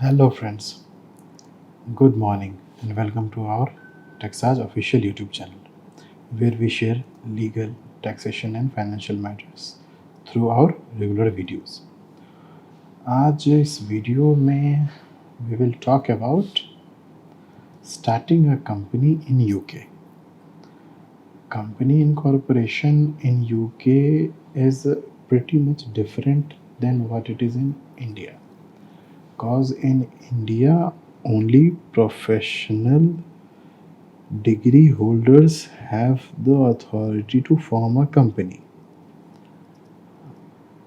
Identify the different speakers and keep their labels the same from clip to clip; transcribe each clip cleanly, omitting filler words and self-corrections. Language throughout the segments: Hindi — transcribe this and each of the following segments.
Speaker 1: Hello, friends. Good morning, and welcome to our Texas official YouTube channel, where we share legal, taxation, and financial matters through our regular videos. आज इस वीडियो में we will talk about starting a company in UK. Company incorporation in UK is pretty much different than what it is in India. Because in India, only professional degree holders have the authority to form a company.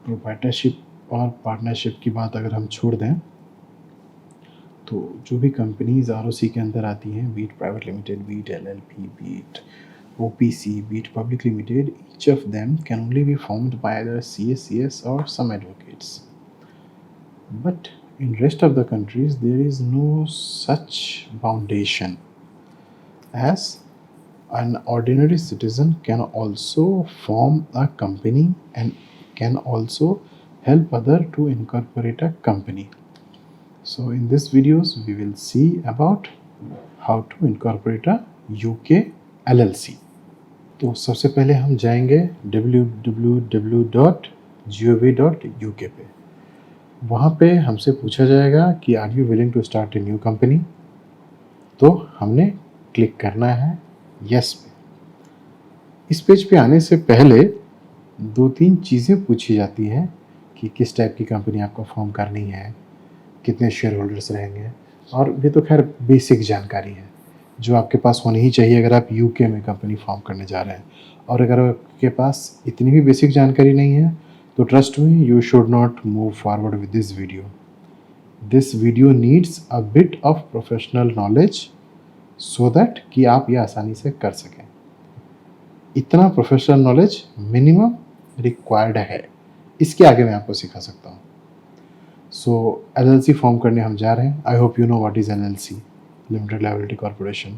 Speaker 1: Proprietorship और पार्टनरशिप की बात अगर हम छोड़ दें तो जो भी कंपनीज आरओसी के अंदर आती हैं, be it private limited, be it LLP, be it OPC, be it public limited, each of them can only be formed by either CACS or some advocates. But in rest of the countries there is no such foundation, as an ordinary citizen can also form a company and can also help other to incorporate a company. So in this videos we will see about how to incorporate a UK LLC. तो सबसे पहले हम जाएंगे www.gov.uk पे. वहाँ पे हमसे पूछा जाएगा कि are you willing to start a new company. तो हमने क्लिक करना है यस पे. इस पेज पे आने से पहले 2-3 चीज़ें पूछी जाती हैं कि किस टाइप की कंपनी आपको फॉर्म करनी है, कितने शेयर होल्डर्स रहेंगे, और ये तो खैर बेसिक जानकारी है जो आपके पास होनी ही चाहिए अगर आप यूके में कंपनी फॉर्म करने जा रहे हैं. और अगर आपके पास इतनी भी बेसिक जानकारी नहीं है तो trust me, you should not move forward with this video. This video needs a bit of professional knowledge so that कि आप ये आसानी से कर सकें. इतना प्रोफेशनल नॉलेज मिनिमम रिक्वायर्ड है, इसके आगे मैं आपको सिखा सकता हूँ. सो LLC फॉर्म करने हम जा रहे हैं. I hope you know what is LLC, limited liability corporation.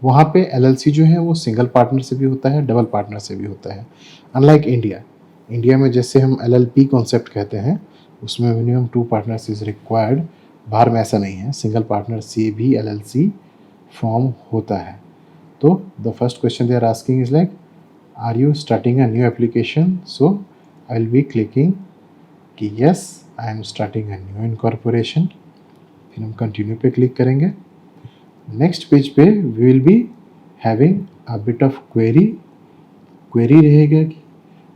Speaker 1: वहाँ पे LLC जो है वो सिंगल पार्टनर से भी होता है, डबल पार्टनर से भी होता है. अनलाइक इंडिया में जैसे हम LLP कॉन्सेप्ट कहते हैं, उसमें मिनिमम 2 पार्टनर्स इज रिक्वायर्ड. बाहर में ऐसा नहीं है, सिंगल पार्टनर से भी LLC फॉर्म होता है. तो the first question they are asking is like, are you starting a new application? So I will be clicking कि yes, I am starting a new incorporation. फिर हम continue पे क्लिक करेंगे. नेक्स्ट पेज पे we will be having a bit of query रहेगा कि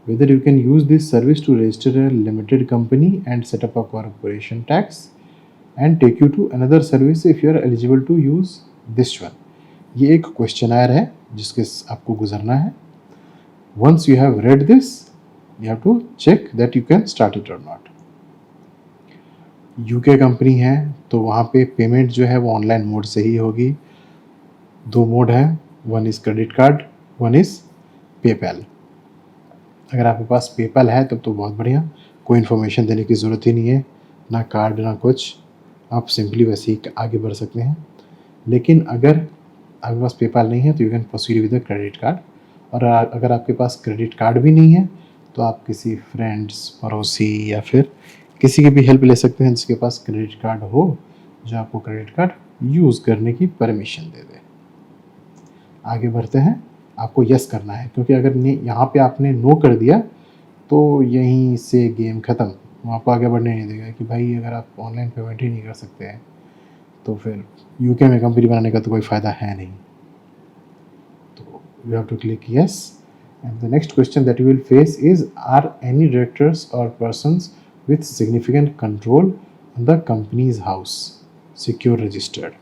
Speaker 1: whether you can use this service to register a limited company and set up a corporation tax and take you to another service if you are eligible to use this one. ये एक क्वेश्चनायर है जिसके आपको गुजरना है. Once you have read this, you have to check that you can start it or not. UK company है तो वहाँ पे पेमेंट जो है वो ऑनलाइन मोड से ही होगी. 2 मोड है, one is credit card, one is PayPal. अगर आपके पास पेपैल है तब तो बहुत बढ़िया, कोई इन्फॉर्मेशन देने की ज़रूरत ही नहीं है, ना कार्ड ना कुछ, आप सिंपली वैसे ही आगे बढ़ सकते हैं. लेकिन अगर आपके पास पेपैल नहीं है तो you can proceed with the credit card. और अगर आपके पास क्रेडिट कार्ड भी नहीं है तो आप किसी फ्रेंड्स, पड़ोसी या फिर किसी की भी हेल्प ले सकते हैं जिसके पास क्रेडिट कार्ड हो, जो आपको क्रेडिट कार्ड यूज़ करने की परमिशन दे दे. आगे बढ़ते हैं. आपको यस करना है, क्योंकि अगर यहाँ पे आपने नो कर दिया तो यहीं से गेम ख़त्म. वो आपको आगे बढ़ने नहीं देगा कि भाई अगर आप ऑनलाइन पेमेंट ही नहीं कर सकते हैं तो फिर यूके में कंपनी बनाने का तो कोई फ़ायदा है नहीं. तो you have to click yes. And the next question that you will face is, are any directors or persons with significant control on the company's house secure registered?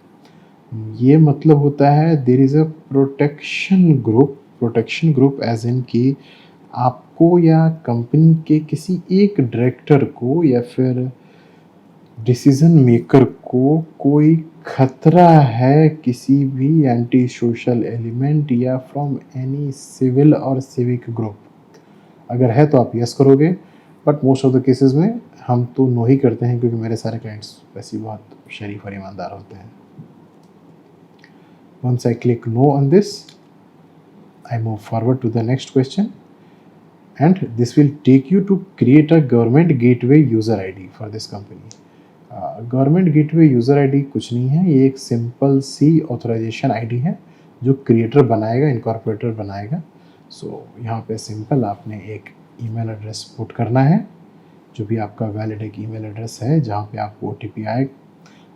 Speaker 1: ये मतलब होता है there is a protection group as in कि आपको या कंपनी के किसी एक डायरेक्टर को या फिर डिसीजन मेकर को कोई खतरा है किसी भी एंटी सोशल एलिमेंट या फ्रॉम एनी सिविल और सिविक ग्रुप. अगर है तो आप यस करोगे, but most of the cases में हम तो नो ही करते हैं, क्योंकि मेरे सारे क्लाइंट्स वैसे ही बहुत शरीफ और ईमानदार होते हैं. Once I click no on this, I move forward to the next question, and this will take you to create a government gateway user ID for this company. Government gateway user ID कुछ नहीं है, ये एक सिंपल सी ऑथराइजेशन आईडी है जो क्रिएटर बनाएगा, इनकॉर्पोरेटर बनाएगा। सो यहाँ पे सिंपल आपने एक ईमेल एड्रेस पुट करना है, जो भी आपका वैलिड एक ईमेल एड्रेस है जहाँ पे आपको ओटीपी आए,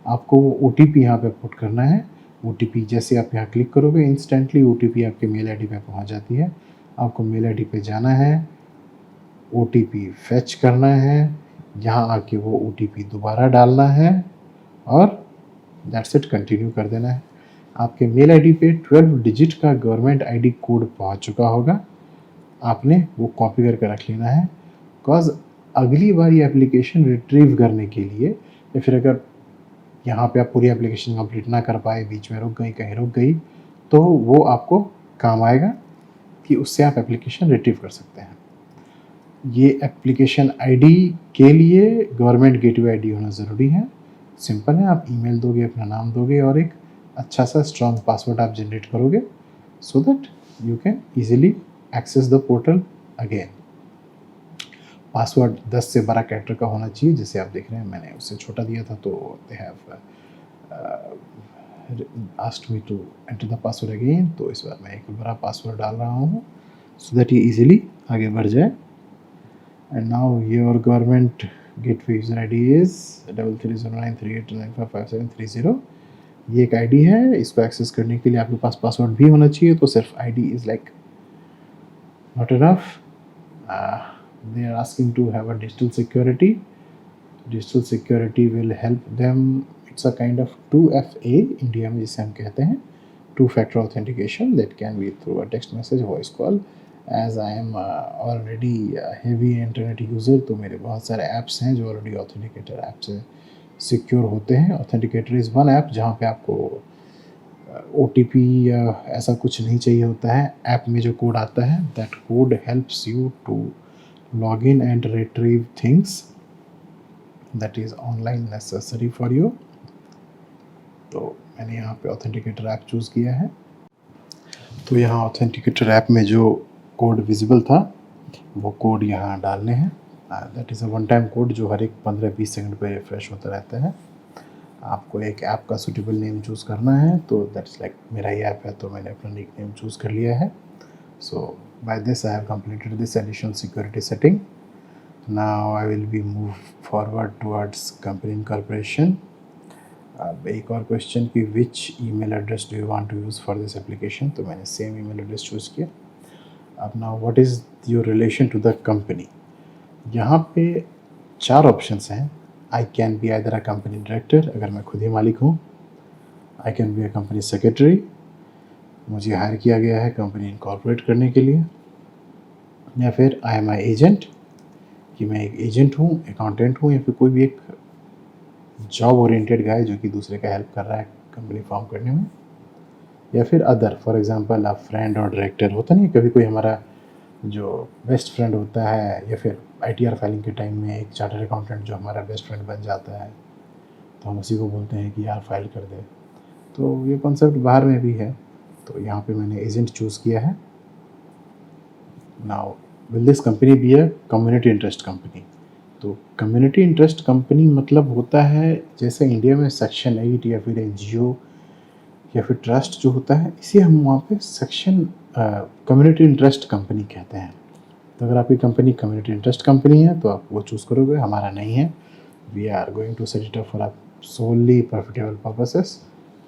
Speaker 1: आपको वो ओटीपी यहाँ पे पुट करना है। ओटीपी जैसे आप यहाँ क्लिक करोगे इंस्टेंटली ओटीपी आपके मेल आईडी पे पहुँच जाती है। आपको मेल आईडी पे जाना है, ओटीपी फेच करना है, यहाँ आके वो ओटीपी दोबारा डालना है और दैट्स इट, कंटिन्यू कर देना है। आपके मेल आईडी पे 12 डिजिट का गवर्नमेंट आईडी कोड पहुँच चुका होगा, आपने वो कॉपी करके रख लेना है। बिकॉज अगली बार ये एप्लीकेशन रिट्रीव करने के लिए, या फिर अगर यहाँ पे आप पूरी एप्लीकेशन कंप्लीट ना कर पाए, बीच में रुक गई, कहीं रुक गई, तो वो आपको काम आएगा कि उससे आप एप्लीकेशन रिट्रीव कर सकते हैं। ये एप्लीकेशन आईडी के लिए गवर्नमेंट गेटवे आईडी होना ज़रूरी है। सिंपल है, आप ईमेल दोगे, अपना नाम दोगे और एक अच्छा सा स्ट्रॉन्ग पासवर्ड आप जनरेट करोगे so that you can easily access the portal again. Password 10 से 12 कैरेक्टर का होना चाहिए, जैसे आप देख रहे हैं मैंने उससे छोटा दिया था, तो they have asked me to enter the password again. तो इस बार मैं एक बड़ा पासवर्ड डाल रहा हूँ सो दैट ये इजीली आगे बढ़ जाए। And now your government gateway user I D is 330938955730। ये एक आईडी है, इसको एक्सेस करने के लिए आपके पास पासवर्ड भी होना चाहिए, तो सिर्फ ID is like not enough. They are asking to have a digital security. Digital security will help them. It's a kind of 2FA India में जिसे हम कहते हैं, 2-factor authentication that can be through a text message, voice call. As I am already a heavy internet user, तो मेरे बहुत सारे apps हैं जो already authenticator app से secure होते हैं। Authenticator is one app जहाँ पे आपको OTP या ऐसा कुछ नहीं चाहिए होता है। ऐप में जो कोड आता है, that code helps you to log in and retrieve things that is online necessary for you। तो मैंने यहाँ पे ऑथेंटिकेटर ऐप चूज़ किया है। तो यहाँ ऑथेंटिकेटर ऐप में जो कोड विजिबल था वो कोड यहाँ डालने हैं। That is a one time code जो हर एक 15-20 सेकंड पे रिफ्रेश होता रहता है। आपको एक ऐप का सूटेबल नेम चूज़ करना है, तो दैट्स लाइक मेरा ही ऐप है तो मैंने अपना निक नेम चूज़ कर लिया है। So by this I have completed this additional security setting. Now I will be move forward towards company incorporation. अब एक और क्वेश्चन कि which email address do you want to use for this application, तो मैंने same email address चूज़ किया। अब now what is your relation to the company? यहाँ पे 4 ऑप्शंस हैं। I can be either a company director, अगर मैं खुद ही मालिक हूँ, I can be a company secretary, मुझे हायर किया गया है कंपनी इनकॉर्पोरेट करने के लिए, या फिर आई एम आई एजेंट, कि मैं एक एजेंट हूँ, अकाउंटेंट हूँ, या फिर कोई भी एक जॉब ओरिएंटेड गाय जो कि दूसरे का हेल्प कर रहा है कंपनी फॉर्म करने में, या फिर अदर, फॉर एग्जांपल आप फ्रेंड और डायरेक्टर होता नहीं, कभी कोई हमारा जो बेस्ट फ्रेंड होता है, या फिर ITR फाइलिंग के टाइम में एक चार्टर्ड अकाउंटेंट जो हमारा बेस्ट फ्रेंड बन जाता है, तो हम उसी को बोलते हैं कि यार फाइल कर दे। तो ये कॉन्सेप्ट बाहर में भी है, तो यहाँ पे मैंने एजेंट चूज़ किया है। Now will this company be a community interest company? तो कम्युनिटी इंटरेस्ट कंपनी मतलब होता है जैसे इंडिया में सेक्शन 8 या फिर NGO या फिर ट्रस्ट जो होता है, इसे हम वहाँ पे सेक्शन कम्युनिटी इंटरेस्ट कंपनी कहते हैं। तो अगर आपकी कंपनी कम्युनिटी इंटरेस्ट कंपनी है तो आप वो चूज़ करोगे, हमारा नहीं है। We are going to set it up for solely profitable purposes,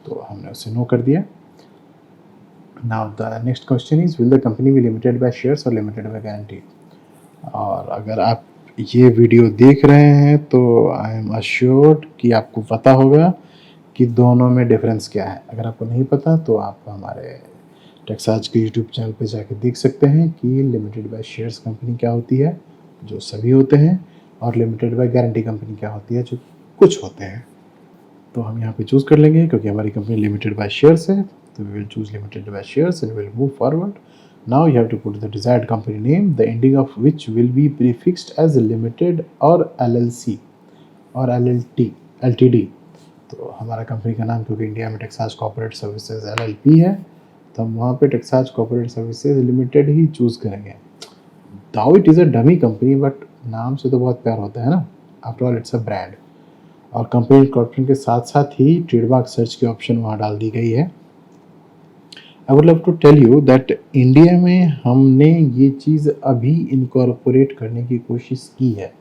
Speaker 1: तो हमने उसे नो कर दिया। Now the next question is, will the company be limited by shares or limited by guarantee? और अगर आप ये वीडियो देख रहे हैं तो आई एम अश्योर्ड कि आपको पता होगा कि दोनों में डिफरेंस क्या है। अगर आपको नहीं पता तो आप हमारे टेक्साज के यूट्यूब चैनल पे जाके देख सकते हैं कि लिमिटेड बाय शेयर्स कंपनी क्या होती है, जो सभी होते हैं, और लिमिटेड बाय गारंटी कंपनी क्या होती है, जो कुछ होते हैं। तो हम यहाँ पे चूज़ कर लेंगे क्योंकि हमारी कंपनी लिमिटेड बाय शेयर्स है, तो we will choose limited by shares and we'll move forward. Now you have to put the desired company name, the ending of which will be prefixed as limited or LLC or LTD। तो हमारा कंपनी का नाम क्योंकि इंडिया में टेक्सास कॉर्पोरेट सर्विसेज LLP है, तो हम वहाँ पे टेक्सास कॉर्पोरेट सर्विसेज लिमिटेड ही चूज़ करेंगे। Though it is a dummy company, but नाम से तो बहुत प्यार होता है ना, after all it's a brand. और कंपनी इनकॉर्पोरेशन के साथ साथ ही ट्रेडमार्क सर्च की ऑप्शन वहाँ डाल दी गई है। I would love to tell you that India में हमने ये चीज़ अभी इनकॉर्पोरेट करने की कोशिश की है,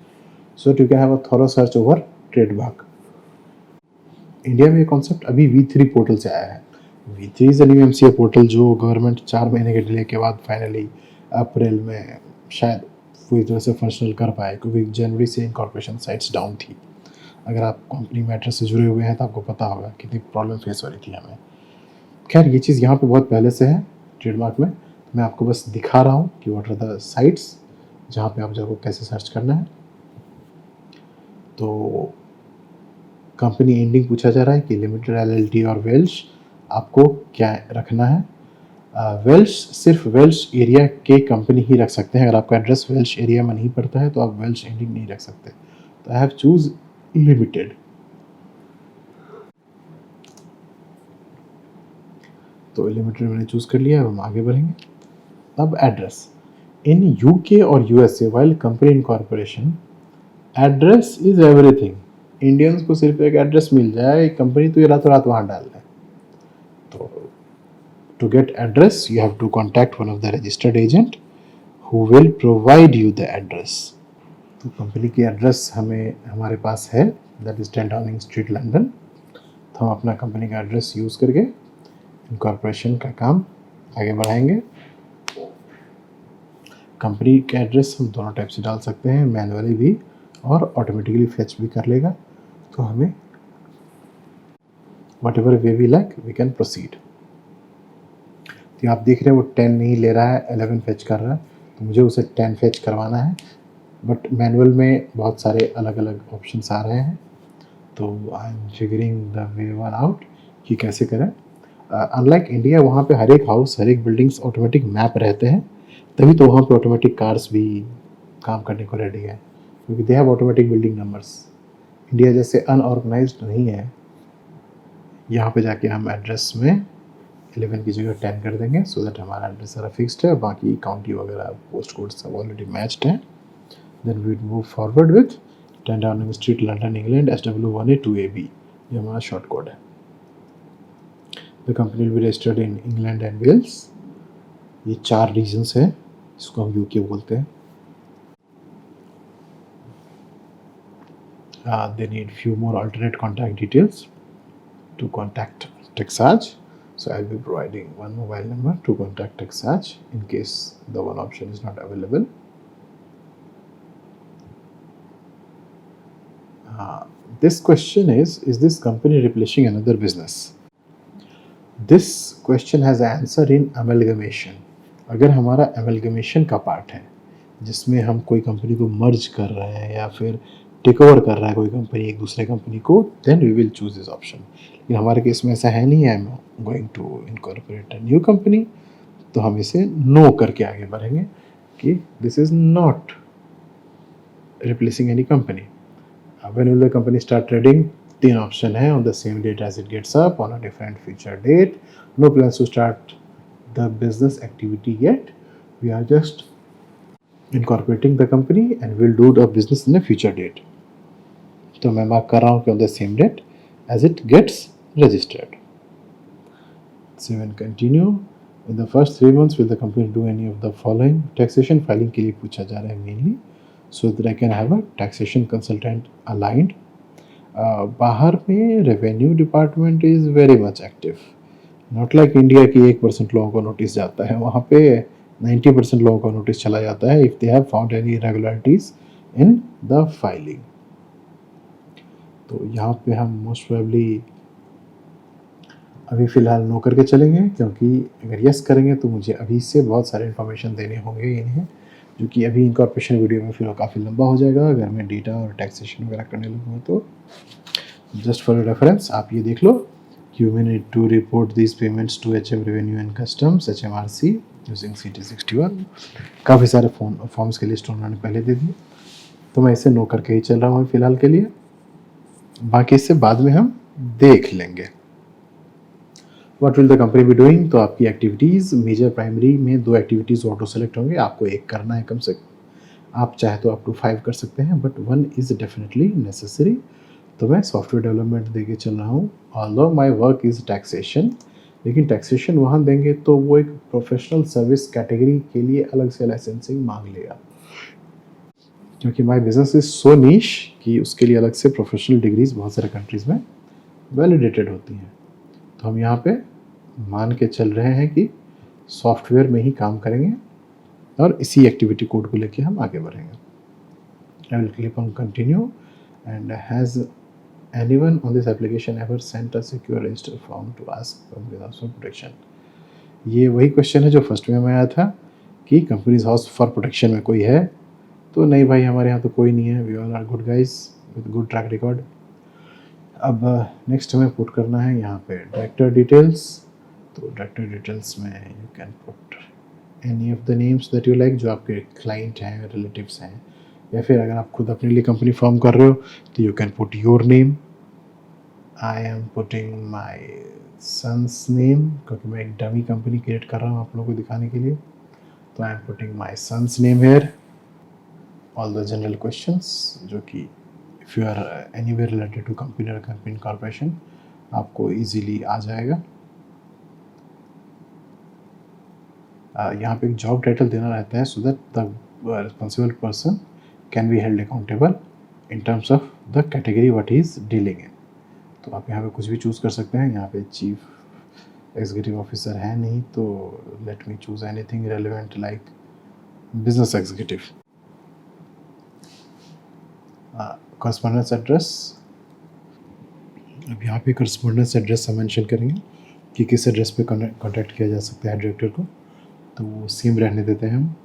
Speaker 1: so you can have a thorough search over trademark. India में ये कॉन्सेप्ट अभी V3 पोर्टल से आया है। V3 is new MCA portal जो गवर्नमेंट 4 महीने के डिले के बाद फाइनली अप्रैल में शायद पूरी तरह से फंक्शनल कर पाए, क्योंकि जनवरी से इनकॉर्पोरेशन साइट्स डाउन थी। अगर आप कंपनी मैटर से जुड़े हुए हैं तो आपको पता होगा कितनी प्रॉब्लम फेस हो रही थी हमें। खैर ये चीज़ यहाँ पे बहुत पहले से है ट्रेडमार्क में, मैं आपको बस दिखा रहा हूँ कि व्हाट आर द साइट्स जहाँ पे आप जाओ कैसे सर्च करना है। तो कंपनी एंडिंग पूछा जा रहा है कि लिमिटेड LLD और वेल्श आपको क्या रखना है। वेल्श सिर्फ वेल्श एरिया के कंपनी ही रख सकते हैं। अगर आपका एड्रेस वेल्श एरिया में नहीं पड़ता है तो आप वेल्श एंडिंग नहीं रख सकते। तो आई हैव चूज लिमिटेड। तो लिमिटेड मैंने चूज कर लिया, अब हम आगे बढ़ेंगे। अब एड्रेस इन UK और USA while company incorporation address is everything. Indians को सिर्फ एक एड्रेस मिल जाए कंपनी तो ये रातों रात वहाँ डाल दें। तो to get address you have to contact one of the registered agent who will provide you the address। तो कंपनी की एड्रेस हमारे पास है, that is 10 Downing Street London. तो हम अपना कंपनी का एड्रेस यूज़ करके इनकॉर्पोरेशन का काम आगे बढ़ाएंगे। कंपनी का एड्रेस हम दोनों टाइप से डाल सकते हैं, मैनुअली भी और ऑटोमेटिकली फेच भी कर लेगा। तो हमें whatever way we like we can proceed. तो आप देख रहे हैं वो 10 नहीं ले रहा है, 11 फेच कर रहा है, तो मुझे उसे 10 फेच करवाना है। बट मैनुअल में बहुत सारे अलग अलग ऑप्शंस आ रहे हैं, तो I am figuring the way one out कि कैसे करें। अनलाइक इंडिया वहाँ पे हर एक हाउस हर एक बिल्डिंग्स ऑटोमेटिक मैप रहते हैं, तभी तो वहाँ पे ऑटोमेटिक कार्स भी काम करने को रेडी है, क्योंकि they have automatic building numbers. India जैसे अनऑर्गेनाइज्ड नहीं है। यहाँ पे जाके हम एड्रेस में 11 की जगह 10 कर देंगे, सो दैट हमारा एड्रेस सारा फिक्स्ड है, बाकी काउंटी वगैरह पोस्ट कोड सब ऑलरेडी मैच्ड है। Then we move forward with 10 Downing Street London England SW1A2AB, ये हमारा शॉर्ट कोड है। The company will be registered in England and Wales. ये 4 रीजन्स है, इसको हम UK बोलते हैं। They need few more alternate contact details to contact TechSarge. So I'll be providing one mobile number to contact TechSarge in case the one option is not available. This question is this company replacing another business? This question has an answer in amalgamation. अगर हमारा amalgamation का पार्ट है जिसमें हम कोई कंपनी को मर्ज कर रहे हैं या फिर टेक ओवर कर रहा है कोई कंपनी एक दूसरे कंपनी को, then we will choose this option. लेकिन हमारे केस में ऐसा है नहीं है, I am going to incorporate a new company, तो हम इसे नो करके आगे बढ़ेंगे कि this is not replacing any company. When will the company start trading? 3 option है, on the same date as it gets up, on a different future date, no plans to start the business activity yet, we are just incorporating the company and will do the business in a future date। तो मैं मार्क कर रहा हूँ कि on the same date as it gets registered। 7 continue। In the first 3 months will the company do any of the following? Taxation filing के लिए पूछा जा रहा है mainly, so that I can have a taxation consultant aligned। बाहर में revenue department is very much active, not like India की 1% लोगों को नोटिस जाता है, वहाँ पे 90% लोगों को नोटिस चला जाता है if they have found any irregularities in the filing. तो यहाँ पे हम मोस्ट प्रोबेबली अभी फ़िलहाल नो करके चलेंगे, क्योंकि अगर यस करेंगे तो मुझे अभी से बहुत सारे इन्फॉर्मेशन देने होंगे इन्हें, जो कि अभी इनकॉर्पोरेशन वीडियो में फिर काफ़ी लंबा हो जाएगा अगर मैं डेटा और टैक्सेशन वगैरह करने लगूँ। तो जस्ट फॉर रेफरेंस आप ये देख लो, you may need to report these payments to HM Revenue and Customs HMRC using CT61। काफ़ी सारे फॉर्म्स की लिस्ट उन्होंने पहले दे दी, तो मैं इसे नो करके ही चल रहा हूँ फिलहाल के लिए, बाकी इससे बाद में हम देख लेंगे। What will the company be doing? तो आपकी एक्टिविटीज़ मेजर प्राइमरी में 2 एक्टिविटीज़ ऑटो सेलेक्ट होंगे, आपको एक करना है कम से कम, आप चाहे तो अप टू 5 कर सकते हैं, बट 1 इज़ डेफिनेटली नेसेसरी। तो मैं सॉफ्टवेयर डेवलपमेंट देके चल रहा हूँ। Although my work is taxation, लेकिन टैक्सेशन वहाँ देंगे तो वो एक प्रोफेशनल सर्विस कैटेगरी के लिए अलग से लाइसेंसिंग मांग लेगा, क्योंकि माय बिजनेस इज़ सो नीश कि उसके लिए अलग से प्रोफेशनल डिग्रीज बहुत सारे कंट्रीज़ में वैलिडेटेड होती हैं। तो हम यहाँ पे मान के चल रहे हैं कि सॉफ्टवेयर में ही काम करेंगे और इसी एक्टिविटी कोड को लेके हम आगे बढ़ेंगे। I will click on continue. And has anyone on this application ever sent a secure register form to ask for password protection? ये वही क्वेश्चन है जो फर्स्ट में आया था कि कंपनीज हाउस फॉर प्रोटेक्शन में कोई है? तो नहीं भाई, हमारे यहाँ तो कोई नहीं है। We all are good guys with good track record. अब नेक्स्ट हमें पुट करना है यहाँ पे डायरेक्टर डिटेल्स। तो डायरेक्टर डिटेल्स में you can put any of the names that you like, जो आपके क्लाइंट हैं, रिलेटिव्स हैं, या फिर अगर आप खुद अपने लिए कंपनी फॉर्म कर रहे हो तो you can put your name. I am putting my son's name, क्योंकि मैं एक डमी कंपनी क्रिएट कर रहा हूँ आप लोगों को दिखाने के लिए। तो I am putting my son's name here. All the general questions जो कि if you are anywhere related to company और कंपनी कॉर्पोरेशन आपको इजीली आ जाएगा। यहाँ पे एक जॉब टाइटल देना रहता है so that the responsible person can be held accountable in terms of the category what he is dealing in. तो आप यहाँ पे कुछ भी चूज़ कर सकते हैं। यहाँ पे चीफ एग्जीक्यूटिव ऑफिसर है नहीं, तो let me choose anything relevant like business executive. Correspondence address, अब यहाँ पे करस्पॉन्डेंस एड्रेस हम मेंशन करेंगे कि किस एड्रेस पे कॉन्टैक्ट किया जा सकता है डायरेक्टर को। तो वो सेम रहने देते हैं हम,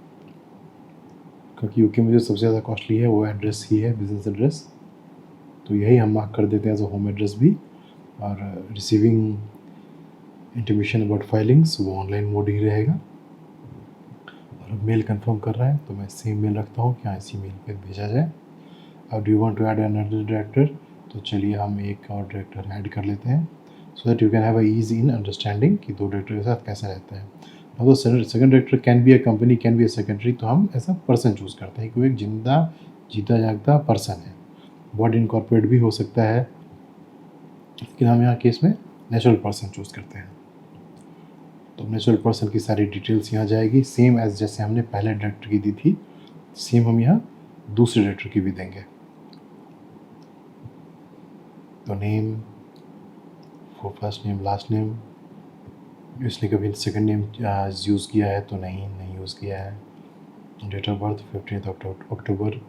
Speaker 1: क्योंकि यूके में जो सबसे ज़्यादा कॉस्टली है वो एड्रेस ही है, बिजनेस एड्रेस। तो यही हम मार्क कर देते हैं एज अ होम एड्रेस भी। और रिसीविंग इंटीमेशन अबाउट फाइलिंग्स वो ऑनलाइन मोड ही रहेगा। और अब मेल कंफर्म कर रहा है तो मैं सेम मेल रखता हूँ कि हाँ इसी मेल पे भेजा जाए। अब do you want to add another director, तो चलिए हम एक और डायरेक्टर ऐड कर लेते हैं so that you can have a ease in understanding कि दो डायरेक्टर के साथ कैसा रहता है। अब तो second director can be a company, can be a secretary, तो हम ऐसा पर्सन चूज़ करते हैं कि वो एक जिंदा जीता जागता पर्सन है। वर्ड इनकॉर्पोरेट भी हो सकता है, लेकिन हम यहाँ केस में नेचुरल पर्सन चूज़ करते हैं। तो नेचुरल पर्सन की सारी डिटेल्स यहाँ जाएगी, सेम एज जैसे हमने पहले डायरेक्टर की दी थी सेम हम यहाँ दूसरे डायरेक्टर की भी देंगे। तो name, first name, last name, इसने कभी सेकंड नेम यूज़ किया है तो नहीं यूज़ किया है। डेट ऑफ बर्थ 15 अक्टूबर।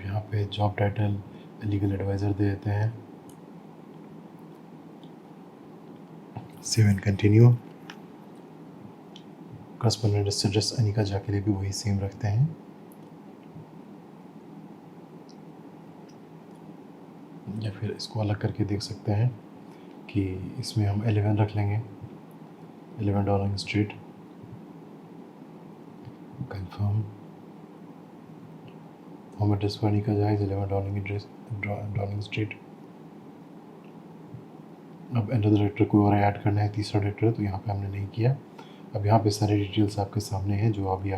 Speaker 1: यहाँ पे जॉब टाइटल लीगल एडवाइज़र दे देते हैं। Save and continue. Correspondence address Anika Jha के लिए भी वही सेम रखते हैं। या फिर इसको अलग करके देख सकते हैं कि इसमें हम 11 रख लेंगे, 11 Dowling Street. Confirm. Home address पर अनिका झा 11 डॉलिंग स्ट्रीट। अब अनदर डायरेक्टर को और ऐड करना है, तीसरा डायरेक्टर, तो यहाँ पे हमने नहीं किया। अब यहाँ पे सारे डिटेल्स आपके सामने हैं जो अभी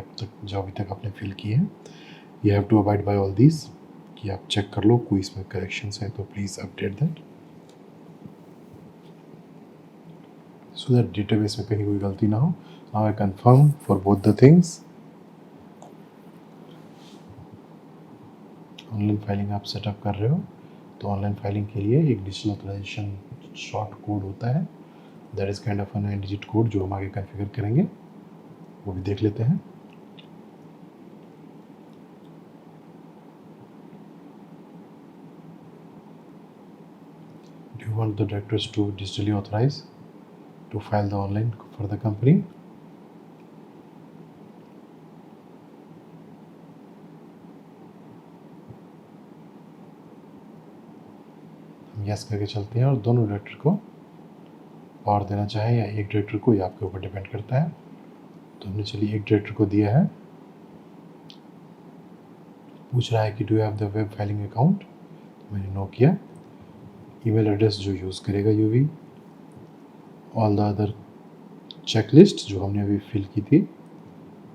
Speaker 1: तक आपने फिल किए हैं। You have to abide by all this, कि आप चेक कर लो कोई इसमें करेक्शंस है तो please update that so that database में कहीं कोई गलती ना हो। Now I confirm for both the things. Online filing आप सेटअप कर रहे हो तो ऑनलाइन फाइलिंग के लिए एक डिजिटल ऑथराइजेशन शॉर्ट कोड होता है, that is kind of a 9 digit code जो हम आगे कॉन्फ़िगर करेंगे, वो भी देख लेते हैं। Do you want the directors to digitally authorize to file the online for the company? हम यस करके चलते हैं और दोनों डायरेक्टर को पावर देना चाहे या एक डायरेक्टर को, ये आपके ऊपर डिपेंड करता है। तो हमने चलिए एक डायरेक्टर को दिया है। पूछ रहा है कि do you have the web filing account, तो मैंने नो किया। ईमेल एड्रेस जो यूज़ करेगा UV. All the other checklist जो हमने अभी फिल की थी,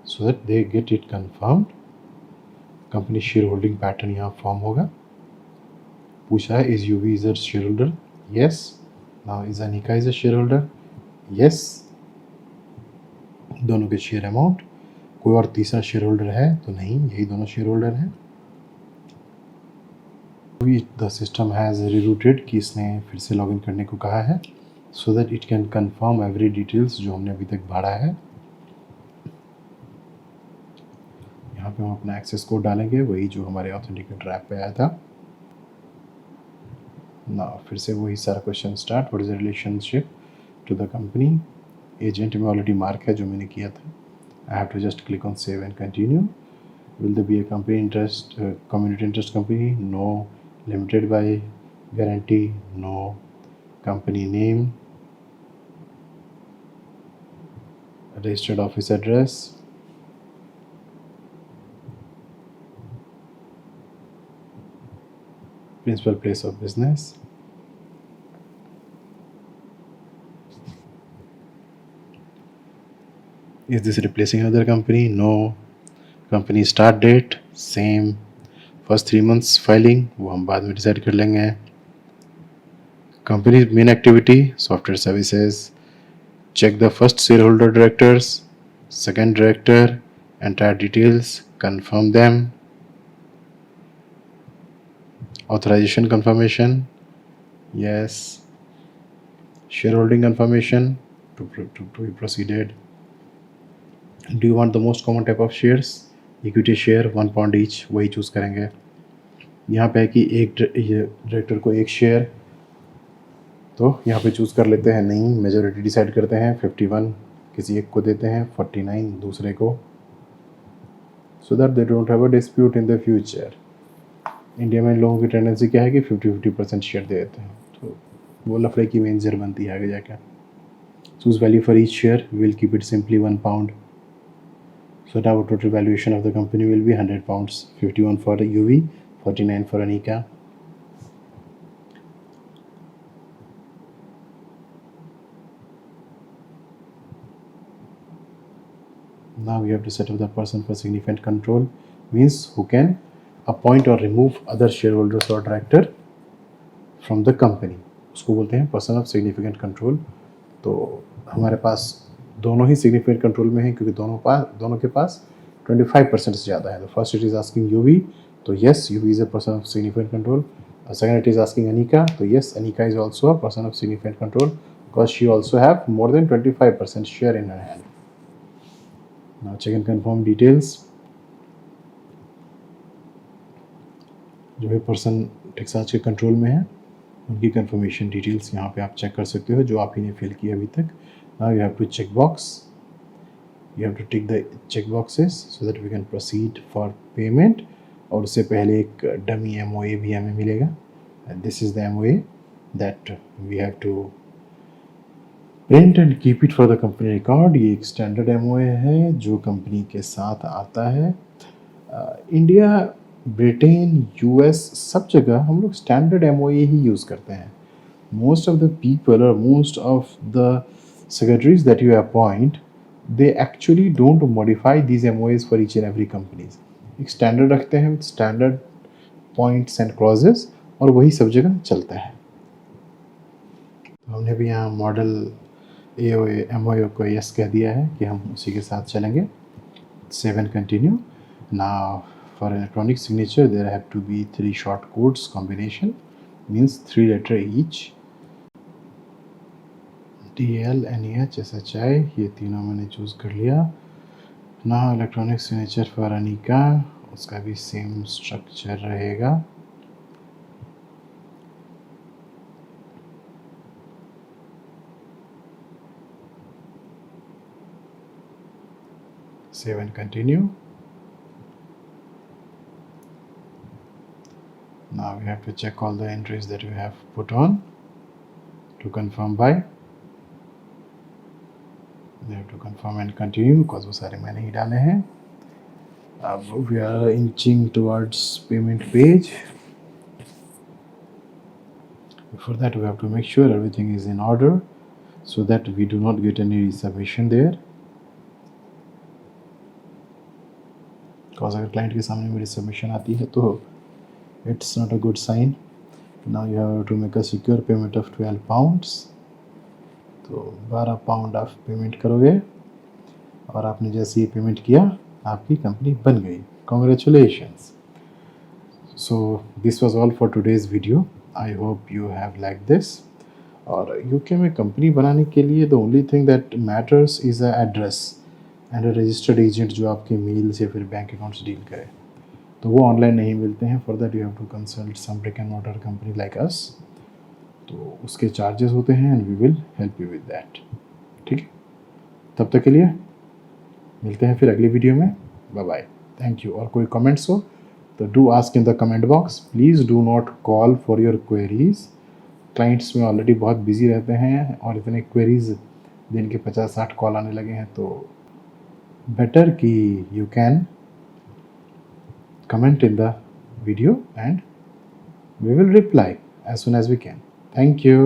Speaker 1: so that they get it confirmed. Company share holding pattern यहाँ फॉर्म होगा। पूछा है is UV is a share holder, yes. Now is Anika is a share holder, yes. दोनों के शेयर अमाउंट, कोई और तीसरा शेयर होल्डर है तो नहीं, यही दोनों शेयर होल्डर हैं। द सिस्टम हैज़ रीरूटेड कि इसने फिर से लॉगिन करने को कहा है, so that it can confirm every details जो हमने अभी तक भरा है। यहाँ पे हम अपना एक्सेस कोड डालेंगे, वही जो हमारे ऑथेंटिकेटर ऐप पे आया था ना। फिर से वही सारा question start, what is the relationship to the company. Agent में ऑलरेडी मार्क है जो मैंने किया था। I have to just click on save and continue. Will there be a company interest, community interest company? No. Limited by guarantee? No. Company name, registered office address, principal place of business, is this replacing another company? No. Company start date same. First 3 months filing वो हम बाद में डिसाइड कर लेंगे। Company's main activity software services. Check the first shareholder directors, second director, entire details, confirm them. Authorization confirmation, yes. Shareholding confirmation to be proceeded. Do you want the most common type of shares? Equity share 1 pound each, वही चूज़ करेंगे। यहाँ पे है कि एक डायरेक्टर को एक शेयर, तो यहाँ पे चूज़ कर लेते हैं नहीं, मेजोरिटी डिसाइड करते हैं। 51 किसी एक को देते हैं, 49 दूसरे को, so that they don't have a dispute in the future. India में लोगों की टेंडेंसी क्या है कि 50-50% शेयर दे देते हैं, तो वो लफड़े की मेन जर बनती है आगे जाकर। Choose value for each share, will keep it simply 1 pound. So now total valuation of the company will be 100 pounds. 51 for UV, 49 for Anika. Now we have to set up the person for significant control, means who can appoint or remove other shareholders or director from the company. उसको बोलते हैं पर्सन ऑफ सिग्निफिकेंट कंट्रोल। तो हमारे पास दोनों ही सिग्निफिकेंट कंट्रोल में हैं, क्योंकि दोनों के पास 25% से ज़्यादा है। तो first it is asking Yuvi, तो yes Yuvi is a person of significant control. Second it is asking Anika, तो yes Anika is also a person of significant control because she also have more than 25% share in her hand. Now check and confirm details. जो भी पर्सन टेक्सास के कंट्रोल में है उनकी कंफर्मेशन डिटेल्स यहाँ पे आप चेक कर सकते हो, जो आप ही ने फिल किया अभी तक। Now you have to check box, you have to tick the check boxes so that we can proceed for payment। और उससे पहले एक डमी MOA भी हमें मिलेगा, and this is the MOA that we have to print and keep it for the company record। ये एक स्टैंडर्ड MOA है जो कंपनी के साथ आता है। इंडिया, ब्रिटेन, US सब जगह हम लोग स्टैंडर्ड MOA ही यूज़ करते हैं। मोस्ट ऑफ द पीपल और most of the secretaries that you appoint, they actually don't modify these MOAs for each and every companies। एक स्टैंडर्ड रखते हैं, स्टैंडर्ड पॉइंट्स एंड क्लॉजेस, और वही सब जगह चलता है। तो हमने भी यहाँ मॉडल MOA को यस कह दिया है कि हम उसी के साथ चलेंगे। Save and continue. Now for electronic signature there have to be 3 short codes combination, means 3 letter each. DL, NEH, SHI, ये तीनों मैंने चूज़ कर लिया। ना इलेक्ट्रॉनिक सिग्नेचर फॉर अनिका, उसका भी सेम स्ट्रक्चर रहेगा। Save and continue. Now we have to check all the entries that we have put on to confirm by। We have to confirm and continue because वो सारे मैंने ही डाले हैं। अब we are inching towards payment page। Before that we have to make sure everything is in order। so that we do not get any resubmission there. Because अगर क्लाइंट के सामने मेरी सबमिशन आती है तो it's not a good sign. Now you have to make a secure payment of 12 pounds. तो 12 पाउंड आप पेमेंट करोगे और आपने जैसे ही पेमेंट किया आपकी कंपनी बन गई. Congratulations. So this was all for today's video. I hope you have like this. और यूके में कंपनी बनाने के लिए the only thing that matters is a address and a registered agent जो आपके मेल से फिर बैंक अकाउंट से डील करे. तो वो ऑनलाइन नहीं मिलते हैं. For that you have to consult some brick and mortar company like us. तो उसके चार्जेस होते हैं and we will help you with that. ठीक है, तब तक के लिए मिलते हैं फिर अगली वीडियो में. Bye bye. Thank you. और कोई कमेंट्स हो तो do ask in the comment box. Please do not call for your queries. Clients में ऑलरेडी बहुत बिजी रहते हैं और इतने क्वेरीज दिन के 50-60 कॉल आने लगे हैं. तो बेटर कि you can comment in the video and we will reply as soon as we can. Thank you.